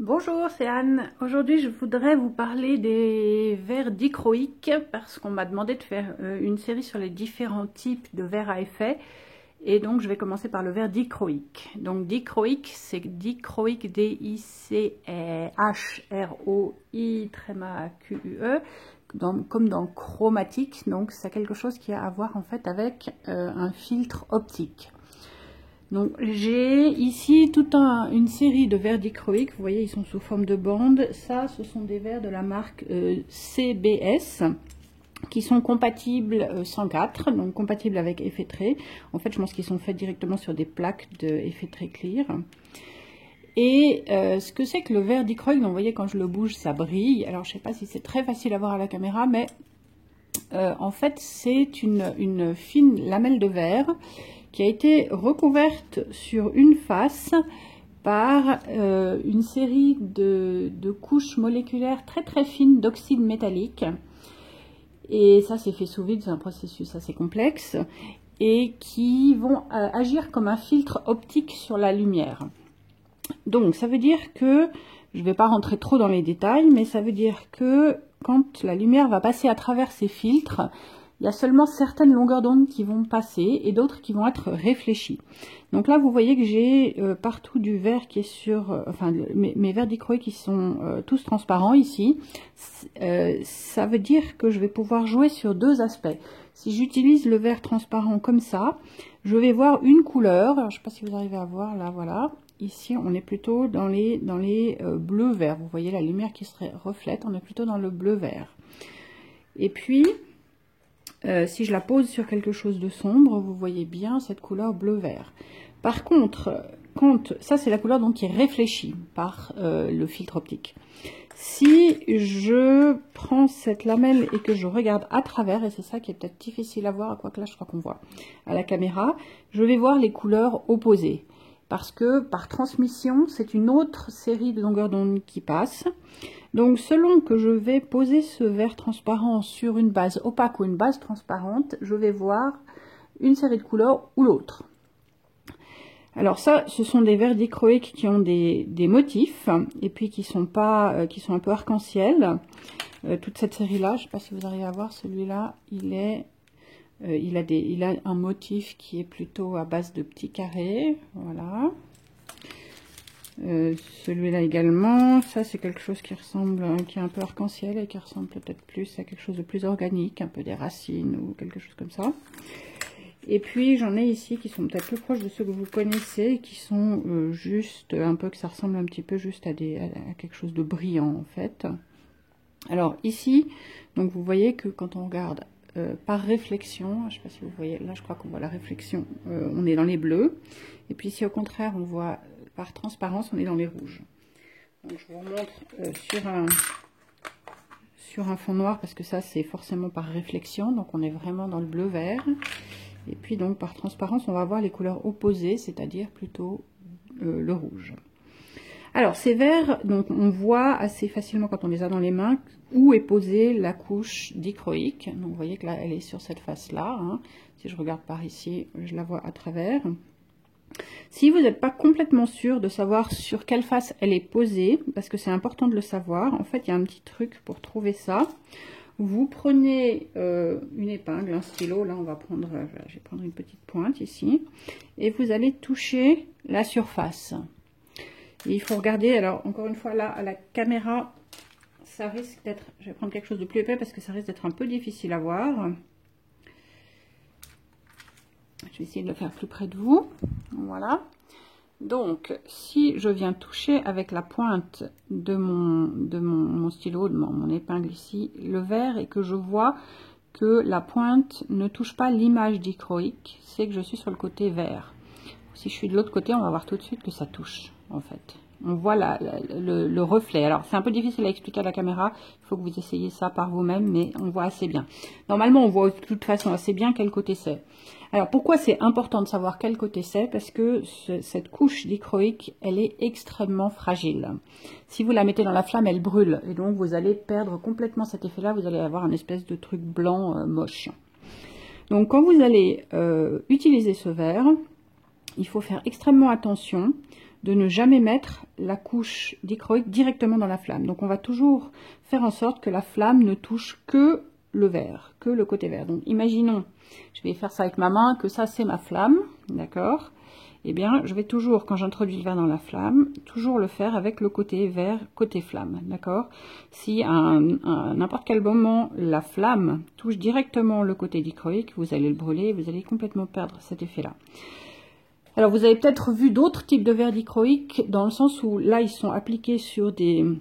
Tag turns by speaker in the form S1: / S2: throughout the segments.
S1: Bonjour, c'est Anne. Aujourd'hui, je voudrais vous parler des verres dichroïques parce qu'on m'a demandé de faire une série sur les différents types de verres à effet. Et donc, je vais commencer par le verre dichroïque. Donc, dichroïque, c'est dichroïque, D-I-C-H-R-O-I-Q-U-E, comme dans chromatique. Donc, c'est quelque chose qui a à voir en fait avec un filtre optique. Donc j'ai ici toute une série de verres dichroïques, vous voyez ils sont sous forme de bande. Ça ce sont des verres de la marque CBS qui sont compatibles 104, donc compatibles avec effet trait. En fait je pense qu'ils sont faits directement sur des plaques d'effet trait clear. Et ce que c'est que le verre dichroïque, donc vous voyez quand je le bouge ça brille. Alors je sais pas si c'est très facile à voir à la caméra, mais en fait c'est une fine lamelle de verre qui a été recouverte sur une face par une série de couches moléculaires très très fines d'oxyde métallique. Et ça c'est fait sous vide, c'est un processus assez complexe, et qui vont agir comme un filtre optique sur la lumière. Donc ça veut dire que, je ne vais pas rentrer trop dans les détails, mais ça veut dire que quand la lumière va passer à travers ces filtres, il y a seulement certaines longueurs d'onde qui vont passer et d'autres qui vont être réfléchies. Donc là, vous voyez que j'ai partout du verre qui est sur... mes verres dichroïques qui sont tous transparents ici. Ça veut dire que je vais pouvoir jouer sur deux aspects. Si j'utilise le verre transparent comme ça, je vais voir une couleur. Alors, je ne sais pas si vous arrivez à voir, là, voilà. Ici, on est plutôt dans les bleu-vert. Vous voyez la lumière qui se reflète, on est plutôt dans le bleu-vert. Et puis... si je la pose sur quelque chose de sombre, vous voyez bien cette couleur bleu-vert. Par contre, ça c'est la couleur donc qui est réfléchie par le filtre optique. Si je prends cette lamelle et que je regarde à travers, et c'est ça qui est peut-être difficile à voir, quoique là je crois qu'on voit à la caméra, je vais voir les couleurs opposées. Parce que par transmission, c'est une autre série de longueurs d'onde qui passe. Donc selon que je vais poser ce verre transparent sur une base opaque ou une base transparente, je vais voir une série de couleurs ou l'autre. Alors ça, ce sont des verres dichroïques qui ont des motifs et puis qui sont un peu arc-en-ciel. Toute cette série-là, je ne sais pas si vous arrivez à voir, celui-là, il a un motif qui est plutôt à base de petits carrés, voilà. Celui-là également, ça c'est quelque chose qui ressemble, qui est un peu arc-en-ciel et qui ressemble peut-être plus à quelque chose de plus organique, un peu des racines ou quelque chose comme ça. Et puis j'en ai ici qui sont peut-être plus proches de ceux que vous connaissez, qui sont juste un peu, que ça ressemble un petit peu juste à quelque chose de brillant en fait. Alors ici, donc vous voyez que quand on regarde par réflexion, je ne sais pas si vous voyez, là je crois qu'on voit la réflexion, on est dans les bleus, et puis si au contraire on voit par transparence, on est dans les rouges. Donc je vous remontre sur un fond noir, parce que ça c'est forcément par réflexion, donc on est vraiment dans le bleu-vert. Et puis donc par transparence, on va voir les couleurs opposées, c'est-à-dire plutôt le rouge. Alors ces verres, donc on voit assez facilement quand on les a dans les mains où est posée la couche dichroïque. Donc vous voyez que là elle est sur cette face-là. Hein. Si je regarde par ici, je la vois à travers. Si vous n'êtes pas complètement sûr de savoir sur quelle face elle est posée, parce que c'est important de le savoir, en fait il y a un petit truc pour trouver ça. Vous prenez une épingle, un stylo, là on va prendre, je vais prendre une petite pointe ici, et vous allez toucher la surface. Et il faut regarder, alors encore une fois là à la caméra, ça risque d'être, je vais prendre quelque chose de plus épais parce que ça risque d'être un peu difficile à voir. Je vais essayer de le faire plus près de vous. Voilà. Donc, si je viens toucher avec la pointe de mon stylo, de mon épingle ici, le verre, et que je vois que la pointe ne touche pas l'image dichroïque, c'est que je suis sur le côté vert. Si je suis de l'autre côté, on va voir tout de suite que ça touche, en fait. On voit le reflet. Alors, c'est un peu difficile à expliquer à la caméra. Il faut que vous essayiez ça par vous-même, mais on voit assez bien. Normalement, on voit de toute façon assez bien quel côté c'est. Alors, pourquoi c'est important de savoir quel côté c'est? Parce que cette couche dichroïque, elle est extrêmement fragile. Si vous la mettez dans la flamme, elle brûle. Et donc, vous allez perdre complètement cet effet-là. Vous allez avoir un espèce de truc blanc moche. Donc, quand vous allez utiliser ce verre, il faut faire extrêmement attention de ne jamais mettre la couche dichroïque directement dans la flamme. Donc on va toujours faire en sorte que la flamme ne touche que le verre, que le côté vert. Donc imaginons, je vais faire ça avec ma main, que ça c'est ma flamme, d'accord? Eh bien, je vais toujours, quand j'introduis le verre dans la flamme, toujours le faire avec le côté vert, côté flamme, d'accord? Si à n'importe quel moment, la flamme touche directement le côté dichroïque, vous allez le brûler, vous allez complètement perdre cet effet-là. Alors, vous avez peut-être vu d'autres types de verres dichroïques, dans le sens où là, ils sont appliqués sur du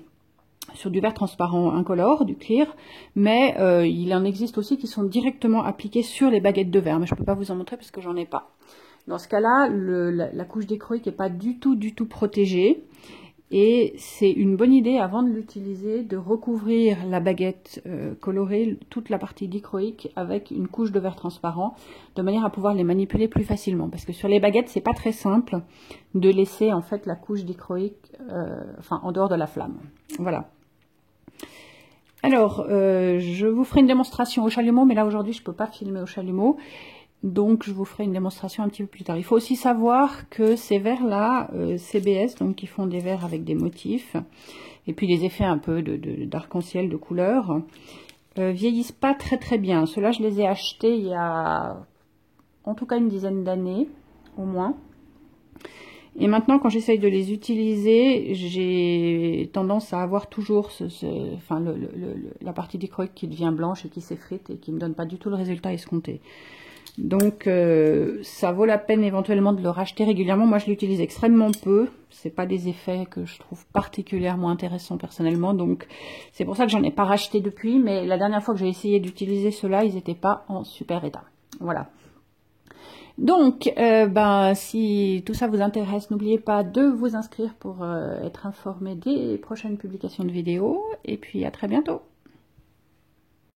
S1: verre transparent incolore, du clear, mais il en existe aussi qui sont directement appliqués sur les baguettes de verre, mais je ne peux pas vous en montrer parce que j'en ai pas. Dans ce cas-là, la couche dichroïque n'est pas du tout protégée, et c'est une bonne idée, avant de l'utiliser, de recouvrir la baguette colorée, toute la partie dichroïque, avec une couche de verre transparent, de manière à pouvoir les manipuler plus facilement. Parce que sur les baguettes, c'est pas très simple de laisser en fait la couche dichroïque en dehors de la flamme. Voilà. Alors, je vous ferai une démonstration au chalumeau, mais là aujourd'hui, je ne peux pas filmer au chalumeau. Donc, je vous ferai une démonstration un petit peu plus tard. Il faut aussi savoir que ces verres-là, CBS, donc qui font des verres avec des motifs, et puis des effets un peu d'arc-en-ciel, de couleurs, vieillissent pas très bien. Ceux-là, je les ai achetés il y a en tout cas une dizaine d'années, au moins. Et maintenant, quand j'essaye de les utiliser, j'ai tendance à avoir toujours la partie dichroïque qui devient blanche et qui s'effrite et qui ne donne pas du tout le résultat escompté. Donc, ça vaut la peine éventuellement de le racheter régulièrement. Moi, je l'utilise extrêmement peu. C'est pas des effets que je trouve particulièrement intéressants personnellement. Donc, c'est pour ça que j'en ai pas racheté depuis. Mais la dernière fois que j'ai essayé d'utiliser ceux-là, ils n'étaient pas en super état. Voilà. Donc, si tout ça vous intéresse, n'oubliez pas de vous inscrire pour être informé des prochaines publications de vidéos. Et puis, à très bientôt.